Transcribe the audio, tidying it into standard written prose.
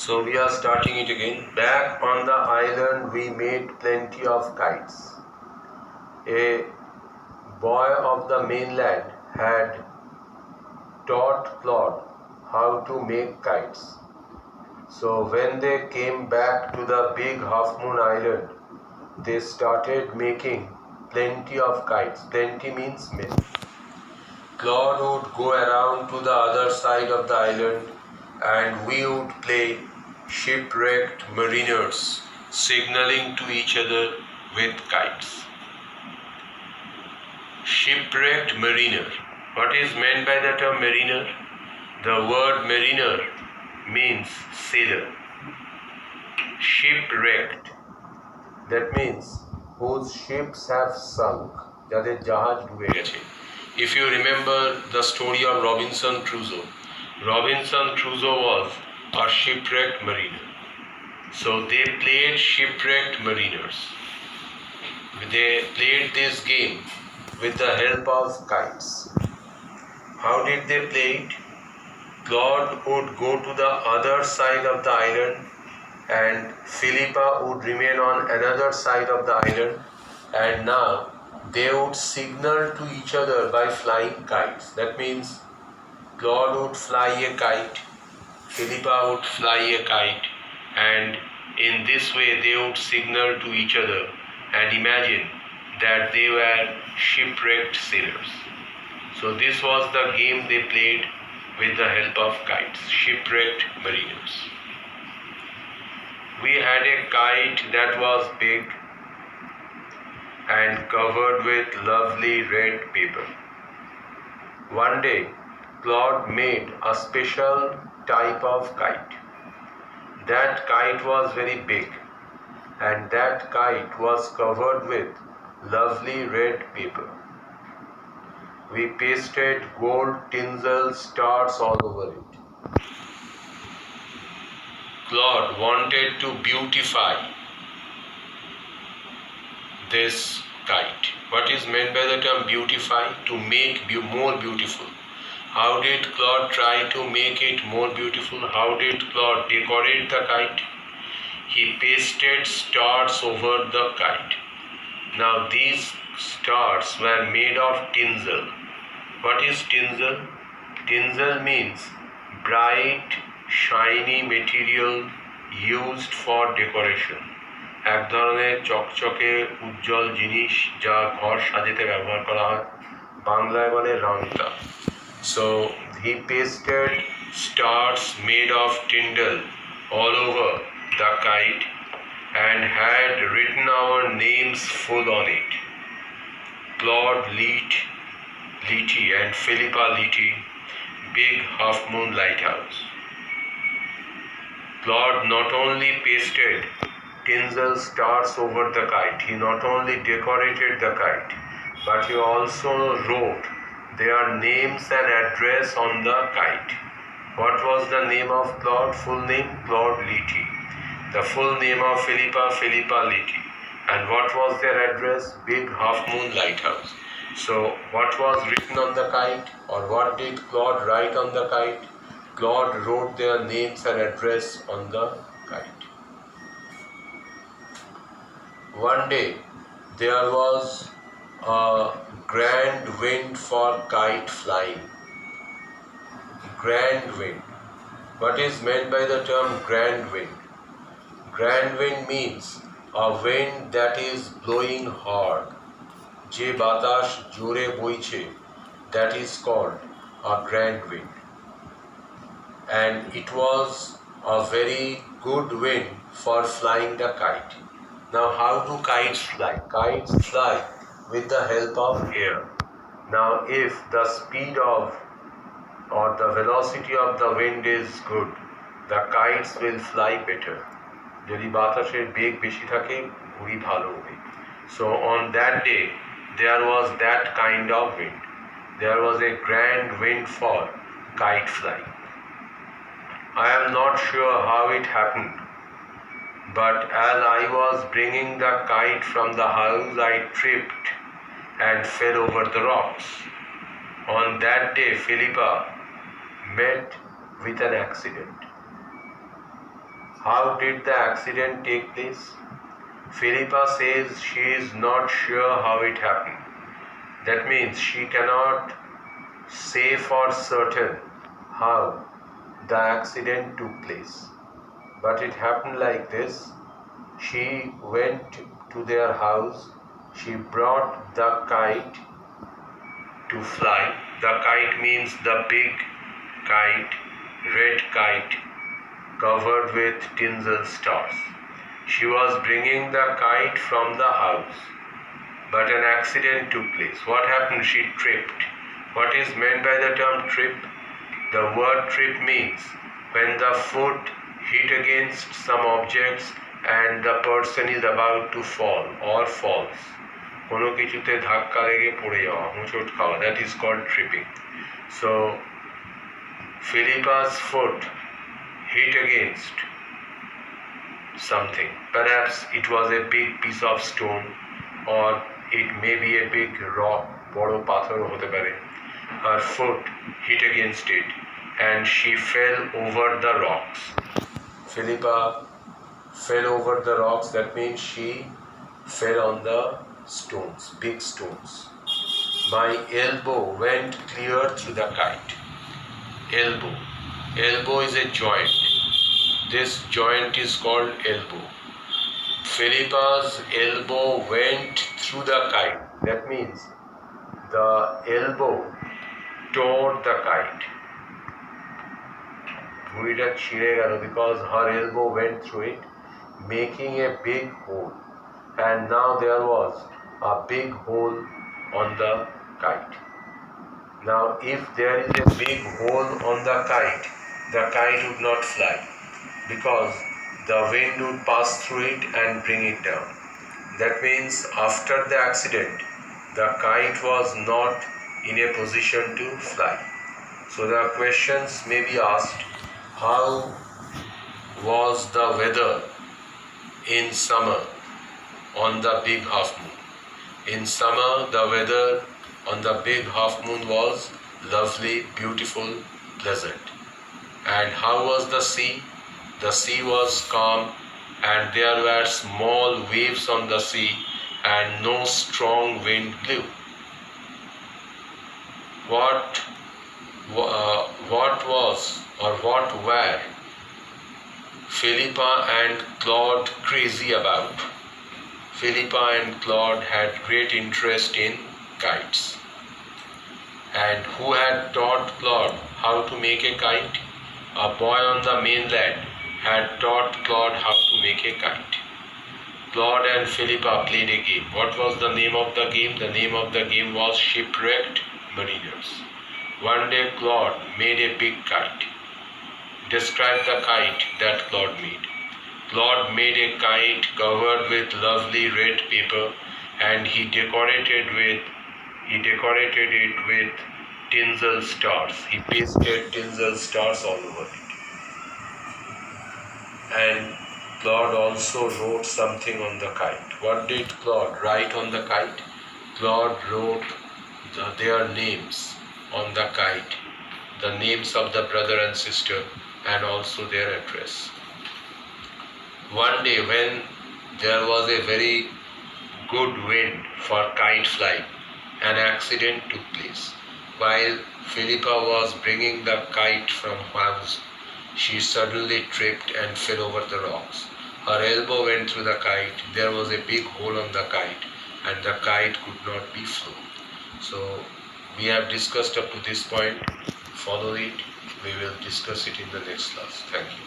So we are starting it again. Back on the island we made plenty of kites. A boy of the mainland had taught Claude how to make kites. So when they came back to the big half moon island, they started making plenty of kites. Plenty means many. Claude would go around to the other side of the island and we would play shipwrecked mariners signaling to each other with kites. Shipwrecked mariner. What is meant by the term mariner? The word mariner means sailor. Shipwrecked, that means whose ships have sunk, যাদের জাহাজ ডুবে গেছে. If you remember the story of Robinson Crusoe, Robinson Crusoe was a shipwrecked mariner. So they played shipwrecked mariners. They played this game with the help of kites. How did they play it? Claude would go to the other side of the island and Philippa would remain on another side of the island, and now they would signal to each other by flying kites. That means Claude would fly a kite, Philippa would fly a kite, and in this way they would signal to each other and imagine that they were shipwrecked sailors. So this was the game they played with the help of kites, shipwrecked mariners. We had a kite that was big and covered with lovely red paper. One day, Claude made a special type of kite. That kite was very big, and that kite was covered with lovely red paper. We pasted gold tinsel stars all over it. Claude wanted to beautify this kite. What is meant by the term beautify? To make more beautiful. How did Claude try to make it more beautiful? How did Claude decorate the kite? He pasted stars over the kite. Now these stars were made of tinsel. What is tinsel? Tinsel means bright, shiny material used for decoration. এক ধরনের চকচকে উজ্জ্বল জিনিস যা ঘর সাজাতে ব্যবহার করা হয়, বাংলায় বলে রংটা. So he pasted stars made of tinsel all over the kite and had written our names full on it. Claude Leety and Philippa Leety, Big Half Moon Lighthouse. Claude not only pasted tinsel stars over the kite, he not only decorated the kite, but he also wrote their names and address on the kite. What was the name of Claude? Full name? Claude Leety. The full name of Philippa Leety. And what was their address? Big Half Moon Lighthouse. So what was written on the kite, or what did Claude write on the kite? Claude wrote their names and address on the kite. One day there was a grand wind for kite flying. Grand wind. What is meant by the term grand wind? Grand wind means a wind that is blowing hard. যে বাতাস জোরে বইছে, that is called a grand wind. And it was a very good wind for flying the kite. Now how do kites fly? Kites fly with the help of air. Now if the speed of or the velocity of the wind is good, the kites will fly better. যদি বাতাসের বেগ বেশি থাকে, ঘুড়ি ভালো ওড়ে. So on that day there was that kind of wind. There was a grand wind for kite flying. I am not sure how it happened, but as I was bringing the kite from the house, I tripped and fell over the rocks. On that day, Philippa met with an accident. How did the accident take place? Philippa says she is not sure how it happened. That means she cannot say for certain how the accident took place. But it happened like this. She went to their house. She brought the kite to fly. The kite means the big kite, red kite, covered with tinsel stars. She was bringing the kite from the house, but an accident took place. What happened? She tripped. What is meant by the term trip? The word trip means when the foot hit against some objects and the person is about to fall or falls. কোনো কিছুতে ধাক্কা লেগে পড়ে যাওয়া, হোঁচট খাওয়া, that is called tripping. So Philippa's foot hit against something. Perhaps it was a big piece of stone or it may be a big rock, বড় পাথর হতে পারে. Her foot hit against it and she fell over the rocks. Philippa fell over the rocks, that means she fell on the stones, big stones. My elbow went clear through the kite. Elbow. Elbow is a joint. This joint is called elbow. Philippa's elbow went through the kite. That means the elbow tore the kite. ভুঁড়িটা ছিঁড়ে গেল because her elbow went through it, making a big hole. And now there was a big hole on the kite. Now if there is a big hole on the kite would not fly because the wind would pass through it and bring it down. That means after the accident, the kite was not in a position to fly. So the questions may be asked, how was the weather in summer on the big half moon? In summer, the weather on the big half moon was lovely, beautiful, pleasant. And how was the sea? The sea was calm and there were small waves on the sea and no strong wind blew. What were Philippa and Claude crazy about? Philippa and Claude had great interest in kites. And who had taught Claude how to make a kite? A boy on the mainland had taught Claude how to make a kite. Claude and Philippa played a game. What was the name of the game? The name of the game was Shipwrecked Mariners. One day Claude made a big kite. Describe the kite that Claude made. Claude made a kite covered with lovely red paper and he decorated it with tinsel stars. He pasted tinsel stars all over it. And Claude also wrote something on the kite. What did Claude write on the kite? Claude wrote their names on the kite, the names of the brother and sister, and also their address. One day when there was a very good wind for kite flying, an accident took place. While Philippa was bringing the kite from house, she suddenly tripped and fell over the rocks. Her elbow went through the kite, there was a big hole on the kite, and the kite could not be flown. So we have discussed up to this point. Follow it. We will discuss it in the next class. Thank you.